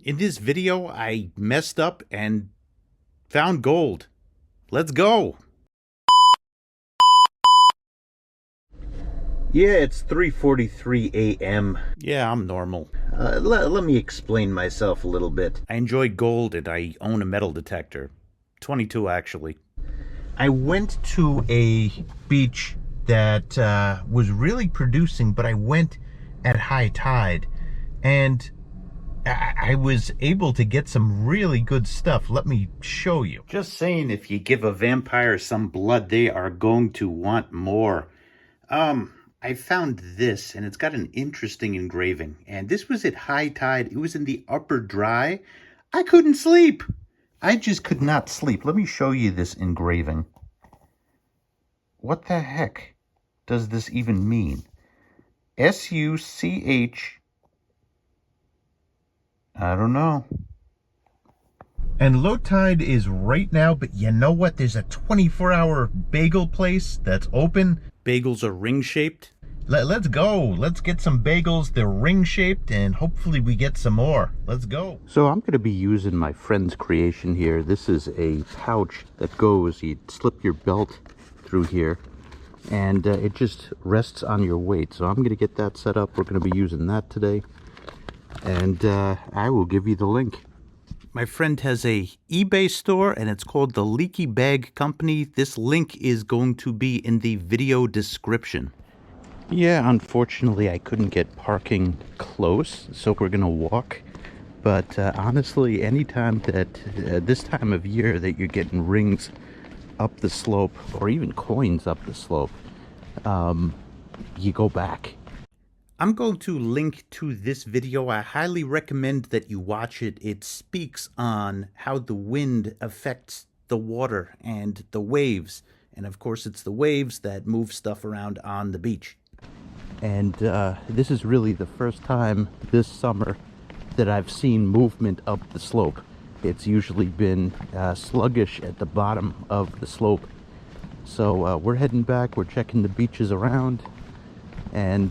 In this video, I messed up and found gold. Let's go. Yeah, it's 3:43 a.m. Yeah, I'm normal. Let me explain myself a little bit. I enjoy gold and I own a metal detector. 22, actually. I went to a beach that was really producing, but I went at high tide, and I was able to get some really good stuff. Let me show you. Just saying, if you give a vampire some blood, they are going to want more. I found this, and it's got an interesting engraving. And this was at high tide. It was in the upper dry. I couldn't sleep. I just could not sleep. Let me show you this engraving. What the heck does this even mean? S-U-C-H. I don't know. And low tide is right now, but you know what? There's a 24-hour bagel place that's open. Bagels are ring-shaped. Let's go. Let's get some bagels. They're ring-shaped, and hopefully we get some more. Let's go. So I'm going to be using my friend's creation here. This is a pouch that goes, you slip your belt through here, and it just rests on your weight. So I'm going to get that set up. We're going to be using that today, and I will give you the link. My friend has a eBay store, and it's called the Leaky Bag Company. This link is going to be in the video description. Yeah, unfortunately, I couldn't get parking close, so we're going to walk. But honestly, anytime that, this time of year that you're getting rings up the slope, or even coins up the slope, you go back. I'm going to link to this video. I highly recommend that you watch it. It speaks on how the wind affects the water and the waves. And of course, it's the waves that move stuff around on the beach. And this is really the first time this summer that I've seen movement up the slope. It's usually been sluggish at the bottom of the slope. So we're heading back, we're checking the beaches around, and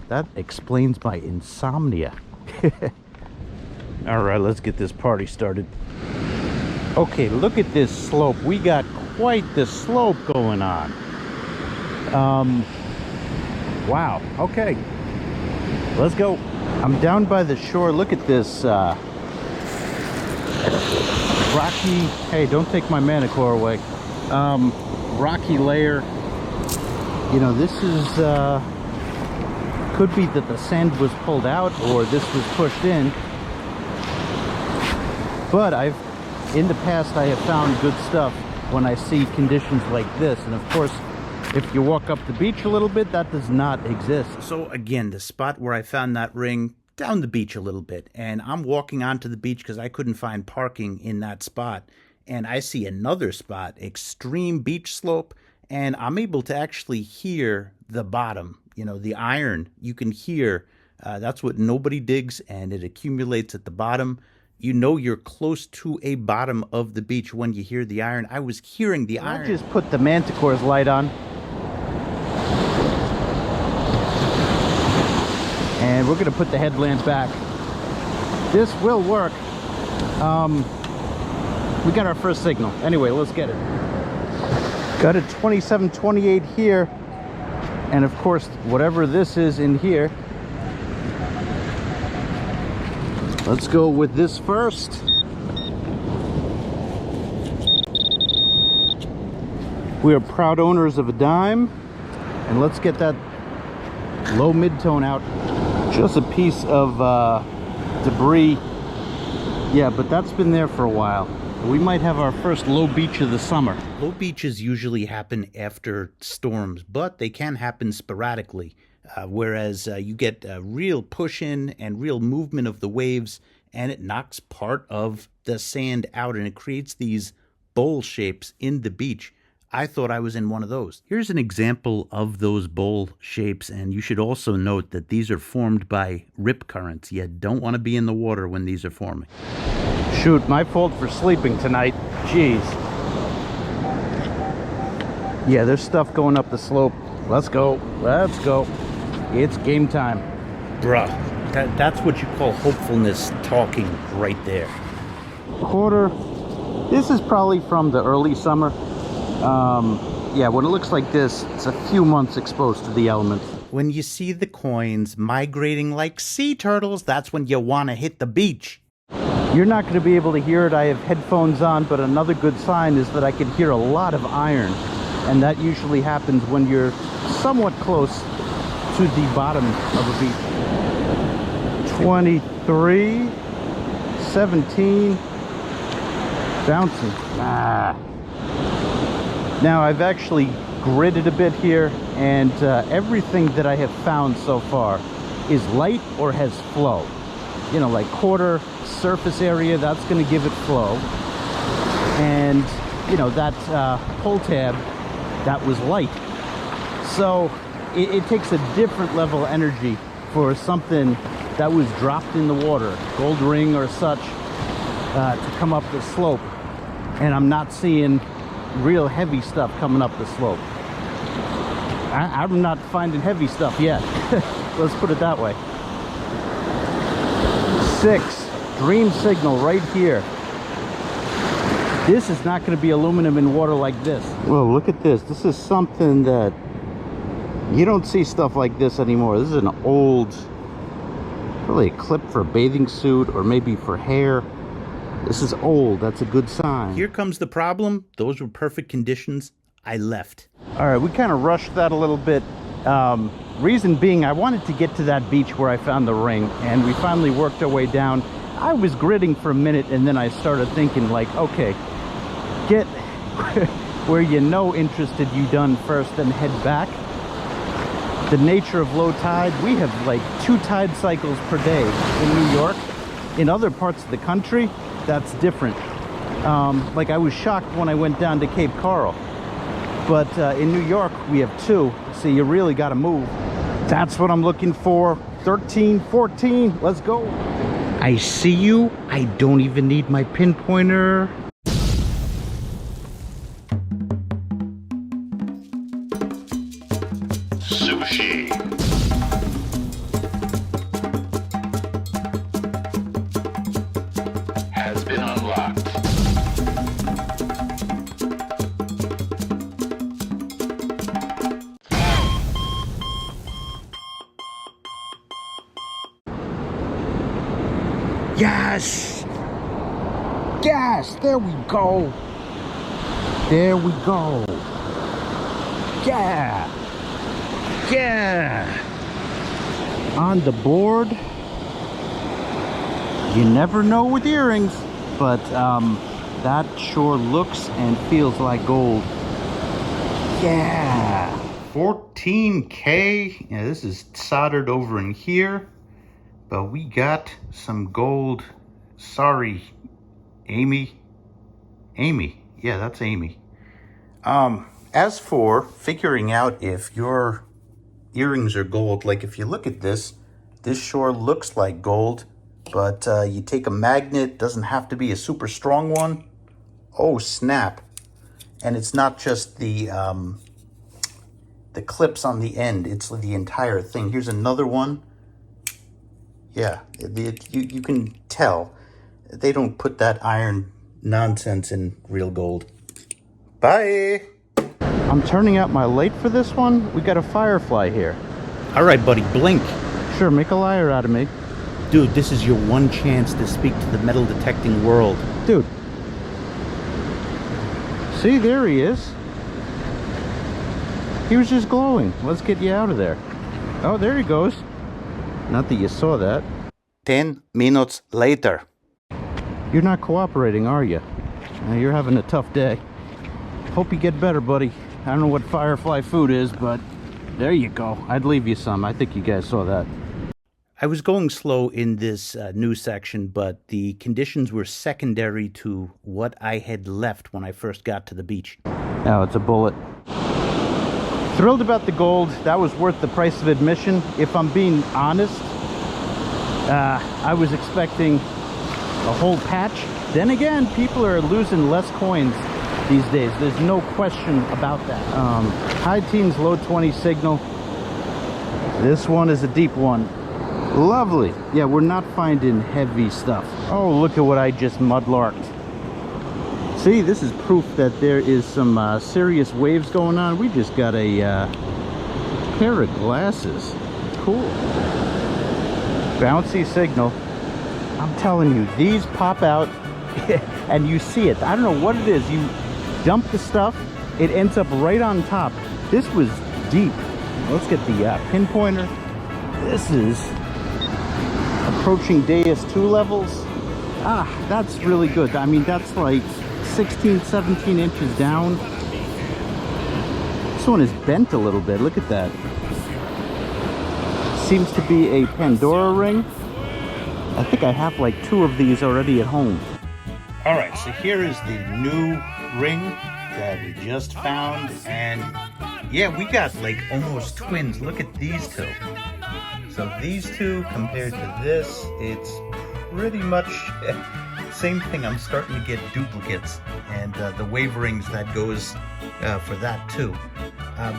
that explains my insomnia. All right, let's get this party started. Okay, look at this slope. We got quite the slope going on. Wow, okay, let's go. I'm down by the shore. Look at this rocky, hey, don't take my manicure away, rocky layer. You know, this is could be that the sand was pulled out or this was pushed in, but in the past I have found good stuff when I see conditions like this. And of course, if you walk up the beach a little bit, that does not exist. So again, the spot where I found that ring, down the beach a little bit, and I'm walking onto the beach because I couldn't find parking in that spot, and I see another spot, extreme beach slope, and I'm able to actually hear the bottom. You know, the iron, you can hear, that's what nobody digs, and it accumulates at the bottom. You know you're close to a bottom of the beach when you hear the iron. I was hearing the iron. I just put the Manticore's light on. And we're going to put the headlamp back. This will work. We got our first signal. Anyway, let's get it. Got a 2728 here. And of course, whatever this is in here. Let's go with this first. We are proud owners of a dime. And let's get that low mid-tone out. Just a piece of debris. Yeah, but that's been there for a while. We might have our first low beach of the summer. Low beaches usually happen after storms, but they can happen sporadically. Whereas you get a real push in and real movement of the waves, and it knocks part of the sand out, and it creates these bowl shapes in the beach. I thought I was in one of those. Here's an example of those bowl shapes, and you should also note that these are formed by rip currents. You don't want to be in the water when these are forming. Shoot, my fault for sleeping tonight. Jeez. Yeah, there's stuff going up the slope. Let's go. Let's go. It's game time. Bruh. That's what you call hopefulness talking right there. Quarter. This is probably from the early summer. Yeah, when it looks like this, it's a few months exposed to the elements. When you see the coins migrating like sea turtles, that's when you want to hit the beach. You're not going to be able to hear it. I have headphones on, but another good sign is that I can hear a lot of iron. And that usually happens when you're somewhat close to the bottom of a beach. 23, 17, bouncing. Now I've actually gridded a bit here, and everything that I have found so far is light or has flow. You know, like quarter surface area, that's going to give it flow. And, you know, that pull tab, that was light. So it takes a different level of energy for something that was dropped in the water, gold ring or such, to come up the slope. And I'm not seeing real heavy stuff coming up the slope. I'm not finding heavy stuff yet. Let's put it that way. 6, dream signal right here. This is not going to be aluminum in water like this. Well, look at this. This is something that you don't see stuff like this anymore. This is an old, probably a clip for a bathing suit or maybe for hair. This is old. That's a good sign. Here comes the problem. Those were perfect conditions. I left. All right, we kind of rushed that a little bit. Reason being, I wanted to get to that beach where I found the ring, and we finally worked our way down. I was gridding for a minute, and then I started thinking, like, okay, get where you know interested you done first, then head back. The nature of low tide, we have like 2 tide cycles per day in New York. In other parts of the country, that's different. Like I was shocked when I went down to Cape Coral, but in New York we have 2, so you really got to move. That's what I'm looking for. 13, 14, let's go. I see you. I don't even need my pinpointer. Sushi. Has been unlocked. Yes! Yes! There we go! There we go! Yeah! Yeah! On the board. You never know with earrings, but that sure looks and feels like gold. Yeah! 14K. Yeah, this is soldered over in here. But we got some gold. Sorry, Amy. Amy. Yeah, that's Amy. As for figuring out if your earrings are gold, like if you look at this, this sure looks like gold, but you take a magnet, doesn't have to be a super strong one. Oh, snap. And it's not just the clips on the end, it's the entire thing. Here's another one. Yeah, you can tell they don't put that iron nonsense in real gold. Bye. I'm turning out my light for this one. We got a firefly here. All right, buddy, blink. Sure, make a liar out of me. Dude, this is your one chance to speak to the metal detecting world. Dude. See, there he is. He was just glowing. Let's get you out of there. Oh, there he goes. Not that you saw that. 10 minutes later. You're not cooperating, are you? You're having a tough day. Hope you get better, buddy. I don't know what firefly food is, but there you go. I'd leave you some. I think you guys saw that. I was going slow in this news section, but the conditions were secondary to what I had left when I first got to the beach. Now it's a bullet. Thrilled about the gold. That was worth the price of admission. If I'm being honest, I was expecting a whole patch. Then again, people are losing less coins these days. There's no question about that. High teens, low 20 signal. This one is a deep one. Lovely. Yeah, we're not finding heavy stuff. Oh, look at what I just mudlarked. See, this is proof that there is some serious waves going on. We just got a pair of glasses. Cool. Bouncy signal. I'm telling you, these pop out and you see it. I don't know what it is. You dump the stuff, it ends up right on top. This was deep. Let's get the pinpointer. This is approaching Deus 2 levels. Ah, that's really good. I mean, that's like 16, 17 inches down. This one is bent a little bit. Look at that. Seems to be a Pandora ring. I think I have like 2 of these already at home. All right, so here is the new ring that we just found, and yeah, we got like almost twins. Look at these 2. So these 2 compared to this, it's pretty much same thing. I'm starting to get duplicates, and the wave rings that goes for that too.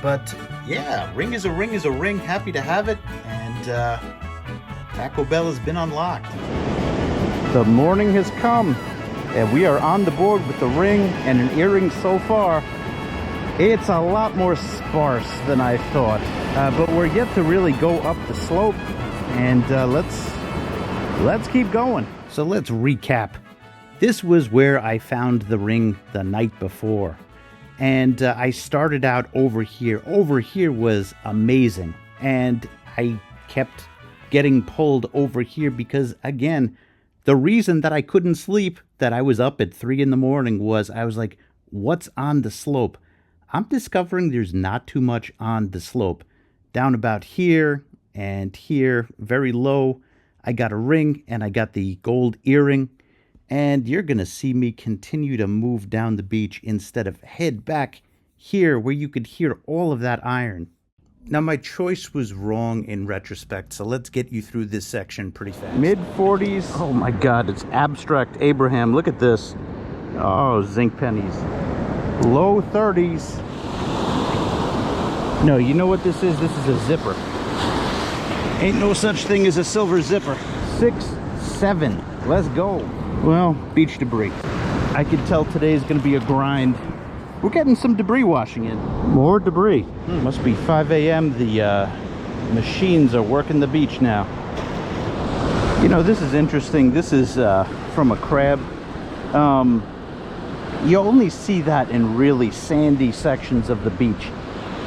But yeah, ring is a ring is a ring. Happy to have it, and Taco Bell has been unlocked. The morning has come, and we are on the board with the ring and an earring so far. It's a lot more sparse than I thought, but we're yet to really go up the slope, and let's keep going. So let's recap. This was where I found the ring the night before, and I started out over here. Over here was amazing, and I kept getting pulled over here because, again, the reason that I couldn't sleep, that I was up at 3 in the morning, was I was like, what's on the slope? I'm discovering there's not too much on the slope. Down about here and here, very low, I got a ring and I got the gold earring. And you're going to see me continue to move down the beach instead of head back here where you could hear all of that iron. Now, my choice was wrong in retrospect, so let's get you through this section pretty fast. Mid-40s. Oh my God, it's abstract Abraham. Look at this. Oh, zinc pennies. Low 30s. No, you know what this is? This is a zipper. Ain't no such thing as a silver zipper. 6, 7. Let's go. Well, beach debris. I can tell today's gonna be a grind. We're getting some debris washing in. More debris. Must be 5 a.m. The machines are working the beach now. You know, this is interesting. This is from a crab. You only see that in really sandy sections of the beach.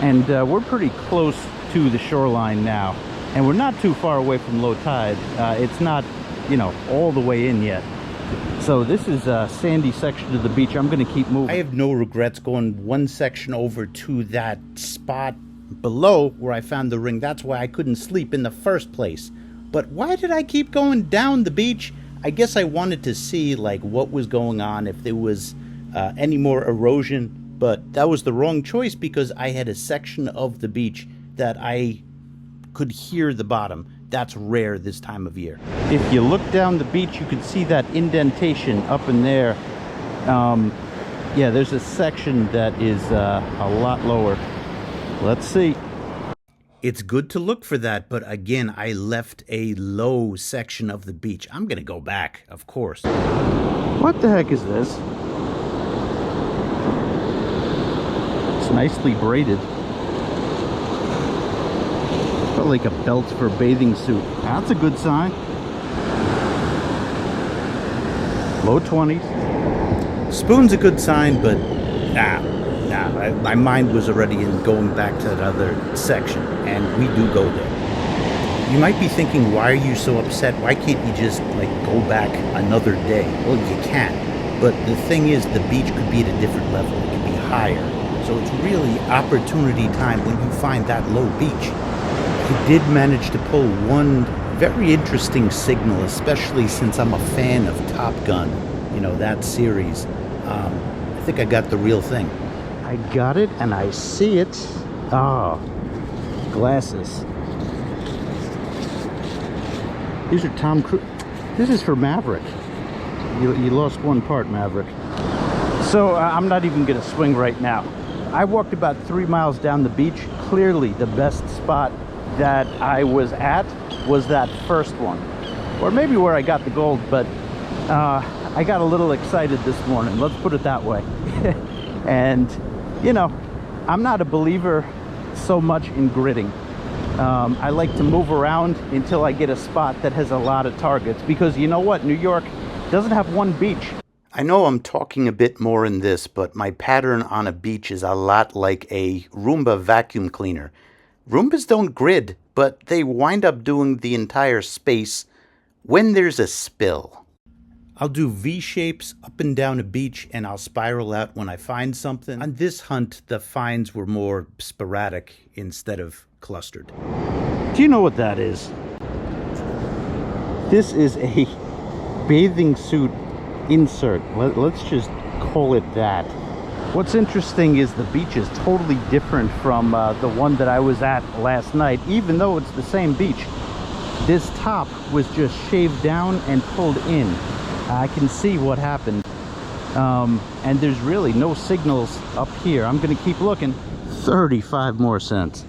And we're pretty close to the shoreline now. And we're not too far away from low tide. It's not, you know, all the way in yet. So this is a sandy section of the beach. I'm going to keep moving. I have no regrets going one section over to that spot below where I found the ring. That's why I couldn't sleep in the first place. But why did I keep going down the beach? I guess I wanted to see like what was going on, if there was any more erosion. But that was the wrong choice because I had a section of the beach that I could hear the bottom. That's rare this time of year. If you look down the beach, you can see that indentation up in there. Yeah, there's a section that is a lot lower. Let's see. It's good to look for that, but again, I left a low section of the beach. I'm gonna go back, of course. What the heck is this? It's nicely braided. Like a belt for a bathing suit. That's a good sign. Low 20s. Spoon's a good sign, but my mind was already in going back to that other section, and we do go there. You might be thinking, why are you so upset? Why can't you just like go back another day? Well, you can, but the thing is, the beach could be at a different level. It could be higher. So it's really opportunity time when you find that low beach. I did manage to pull one very interesting signal, especially since I'm a fan of Top Gun, you know, that series. I think I got the real thing. I got it and I see it. Oh, glasses. These are Tom Cruise. This is for Maverick. You lost one part, Maverick. So I'm not even gonna swing right now. I walked about 3 miles down the beach. Clearly the best spot that I was at, was that first one, or maybe where I got the gold, but I got a little excited this morning, let's put it that way. And you know, I'm not a believer so much in gridding. I like to move around until I get a spot that has a lot of targets, because you know what, New York doesn't have one beach. I know I'm talking a bit more in this, but my pattern on a beach is a lot like a Roomba vacuum cleaner. Roombas don't grid, but they wind up doing the entire space when there's a spill. I'll do V-shapes up and down a beach, and I'll spiral out when I find something. On this hunt, the finds were more sporadic instead of clustered. Do you know what that is? This is a bathing suit insert. Let's just call it that. What's interesting is the beach is totally different from the one that I was at last night, even though it's the same beach. This top was just shaved down and pulled in. I can see what happened. And there's really no signals up here. I'm gonna keep looking. 35 more cents.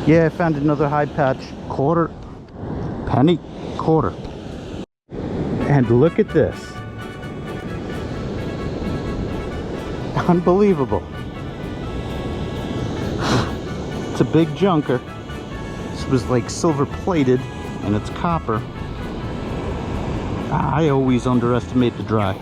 Yeah, I found another high patch. Quarter, penny, quarter. And look at this. Unbelievable. It's a big junker. This was like silver plated, and it's copper. I always underestimate the dry.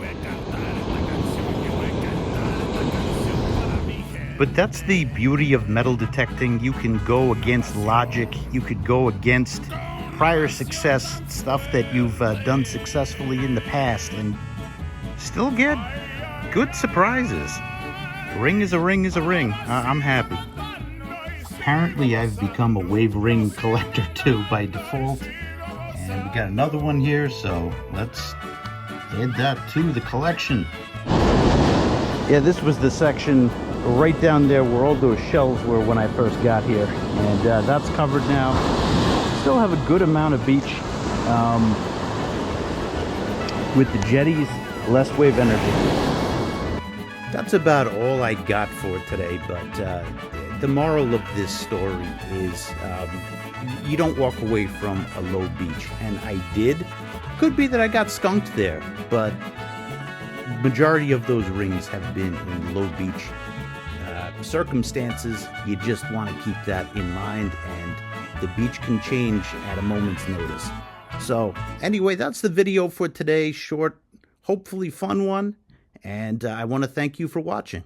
But that's the beauty of metal detecting. You can go against logic. You could go against prior success, stuff that you've done successfully in the past, and still get good surprises. Ring is a ring is a ring. I'm happy. Apparently I've become a wave ring collector too by default. And we got another one here, so let's add that to the collection. Yeah, this was the section right down there where all those shells were when I first got here. And that's covered now. Still have a good amount of beach with the jetties, less wave energy. That's about all I got for today, but the moral of this story is you don't walk away from a low beach, and I did. Could be that I got skunked there, but majority of those rings have been in low beach circumstances. You just want to keep that in mind, and the beach can change at a moment's notice. So anyway, that's the video for today. Short, hopefully fun one, and I want to thank you for watching.